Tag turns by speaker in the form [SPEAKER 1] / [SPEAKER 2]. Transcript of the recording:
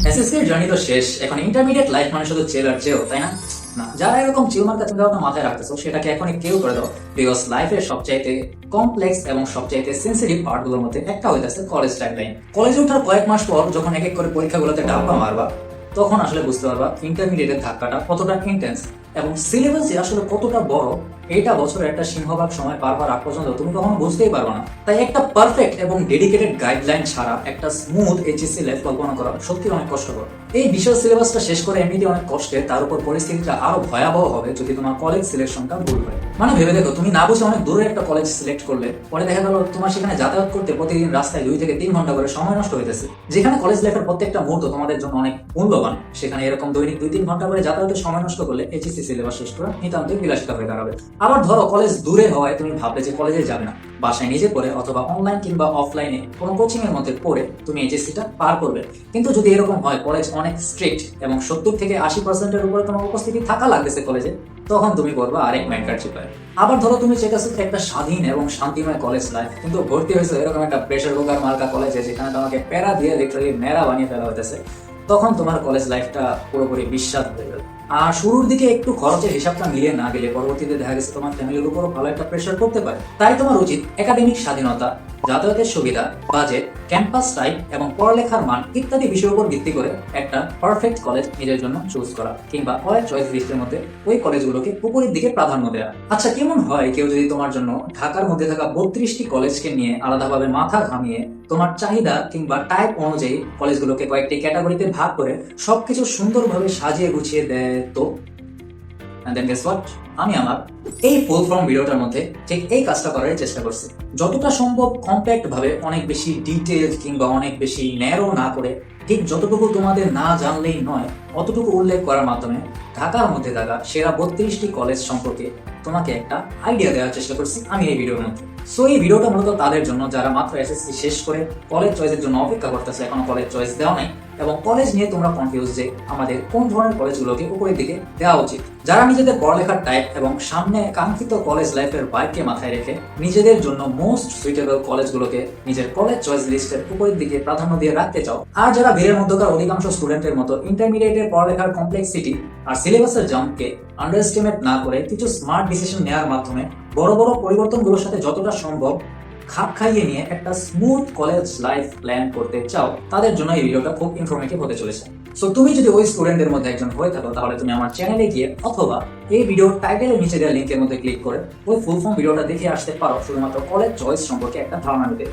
[SPEAKER 1] এসএসসির জার্নি তো শেষ, এখন ইন্টারমিডিয়েট লাইফ মানে শুধু চিল আর চিল, তাই না? না, যারা এরকম চিল মার্কা চিন্তা ভাবনা মাথায় রাখতেছো সেটাকে এখনই কেউ করে দাও। বিকজ লাইফের সবচাইতে কমপ্লেক্স এবং সবচাইতে সেন্সিটিভ পার্টগুলোর মধ্যে একটা হইতেছে কলেজ টাইমলাইন। কলেজে ওঠার কয়েক মাস পর যখন এক এক করে পরীক্ষাগুলোতে ডাব্বা মারবা, তখন আসলে বুঝতে পারবা ইন্টারমিডিয়েটের ধাক্কাটা কতটা ইন্টেন্স এবং সিলেবাস যে আসলে কতটা বড়। এটা বছরের একটা সিংহভাগ সময় পার হওয়ার আগ পর্যন্ত তুমি কখনো বুঝতেই পারবে না। তাই একটা পারফেক্ট এবং ডেডিকেটেড গাইডলাইন ছাড়া একটা স্মুথ এইচএসসি লাইফ কল্পনা করা সত্যি অনেক কষ্টকর। এই বিশাল সিলেবাসটা শেষ করে এমনিতে অনেক কষ্টে, তার উপর পরিস্থিতিটা আরো ভয়াবহ হবে যদি তোমার কলেজ সিলেকশনটা ভুল হয়। মানে ভেবে দেখো, তুমি না বুঝে অনেক দূরে একটা কলেজ সিলেক্ট করলে, পরে দেখা গেল তোমার সেখানে যাতায়াত করতে প্রতিদিন রাস্তায় 2 থেকে 3 ঘন্টা করে সময় নষ্ট হইতেছে। যেখানে কলেজ লাইফের প্রত্যেকটা মুহূর্ত তোমাদের জন্য অনেক মূল্যবান, সেখানে এরকম দৈনিক 2-3 ঘন্টা করে যাতায়াতের সময় নষ্ট করলে এইচএসসি সিলেবাস শেষ করা নিতান্তই বিলাসিতা হয়ে দাঁড়াবে। আবার ধরো কলেজ দূরে হওয়ায় তুমি ভাবলে যে কলেজে যাবে না, বাসায় নিজে পড়ে অথবা অনলাইন কিংবা অফলাইনে কোনো কোচিং এর মধ্যে পড়ে তুমি এইচএসসিটা পার করবে। কিন্তু যদি এরকম হয় কলেজ অনেক স্ট্রিক্ট এবং 70 থেকে 80% উপরে তোমার উপস্থিতি থাকা লাগতেছে কলেজে, তখন তুমি করবা আরেক মেন্টার চিপায়। আবার ধরো তুমি চেয়েছো একটা স্বাধীন এবং শান্তিময় কলেজ লাইফ, কিন্তু ভর্তি হয়েছে এরকম একটা প্রেশার কুকার মার্কা কলেজে যেখানে তোমাকে প্যারা দিয়ে লিটারালি মেরা বানিয়ে ফেলা হইতেছে। তখন তোমার কলেজ লাইফটা পুরোপুরি বিস্বাদ হয়ে যাবে। আর শুরুর দিকে একটু খরচের হিসাবটা মিলিয়ে না গেলে পরবর্তীতে দেখা গেছে তোমার ফ্যামিলির উপরও ভালো একটা প্রেশার পড়তে পারে। তাই তোমার উচিত একাডেমিক স্বাধীনতা, যাতায়াতের সুবিধা, বাজেট, ক্যাম্পাস টাইপ এবং পড়ালেখার মান ইত্যাদি বিষয়ের উপর ভিত্তি করে একটা পারফেক্ট কলেজ নিজের জন্য চুজ করা, কিংবা কলেজ চয়েস লিস্টের মধ্যে ওই কলেজগুলোকে উপরের দিকে প্রাধান্য দেওয়া। আচ্ছা, কেমন হয় কেউ যদি তোমার জন্য ঢাকার মধ্যে থাকা 32টি কলেজকে নিয়ে আলাদাভাবে মাথা ঘামিয়ে তোমার চাহিদা কিংবা টাইপ অনুযায়ী কলেজগুলোকে কয়েকটি ক্যাটাগরিতে ভাগ করে সবকিছু সুন্দরভাবে সাজিয়ে গুছিয়ে দেয়? তো and then guess what? আমি আমার এই ফুল ফর্ম ভিডিওটার মধ্যে ঠিক এই কাজটা করার চেষ্টা করছি। যতটা সম্ভব কম্প্যাক্ট ভাবে, অনেক বেশি ডিটেইল কিংবা অনেক বেশি ন্যারো না করে, ঠিক যতটুকু তোমাদের না জানলেই নয় অতটুকু উল্লেখ করার মাধ্যমে ঢাকার মধ্যে থাকা সেরা 32টি কলেজ সম্পর্কে তোমাকে একটা আইডিয়া দেওয়ার চেষ্টা করছি আমি এই ভিডিওর মধ্যে। সো এই ভিডিওটা মূলত তাদের জন্য যারা মাত্র এসএসসি শেষ করে কলেজ চয়েসের জন্য অপেক্ষা করতেছে, এখনো কলেজ চয়েস দেওয়া নাই এবং কলেজ নিয়ে তোমরা কনফিউজ যে আমাদের কোন ধরনের কলেজগুলোকে উপরের দিকে দেওয়া উচিত। যারা নিজেদের পড়ালেখার টাইপ এবং সামনে কাঙ্ক্ষিত কলেজ লাইফের বাইককে মাথায় রেখে নিজেদের জন্য মোস্ট সুইটেবল কলেজগুলোকে নিজের কলেজ চয়েস লিস্টের উপরের দিকে প্রাধান্য দিয়ে রাখতে চাও, আর যারা ভিড়ের মধ্যকার অধিকাংশ স্টুডেন্টের মতো ইন্টারমিডিয়েটের পড়ালেখার কমপ্লেক্সিটি আর সিলেবাসের জাম্পকে আন্ডারএস্টিমেট না করে কিছু স্মার্ট ডিসিশন নেওয়ার মাধ্যমে বড় বড় পরিবর্তনগুলোর সাথে যতটা সম্ভব খাপ খাইয়ে নিয়ে একটা স্মুথ কলেজ লাইফ প্ল্যান করতে চাও, তাদের জন্য এই ভিডিওটা খুব ইনফরমেটিভ হতে চলেছে। সো তুমি যদি ওই স্টুডেন্টদের মধ্যে একজন হয়ে থাকো, তাহলে তুমি আমার চ্যানেলে গিয়ে অথবা এই ভিডিওর টাইটেলের নিচে দেওয়া লিঙ্কের মধ্যে ক্লিক করে ওই ফুল ফর্ম ভিডিওটা দেখে আসতে পারো, শুধুমাত্র কলেজ চয়েস সম্পর্কে একটা ধারণা নিতে।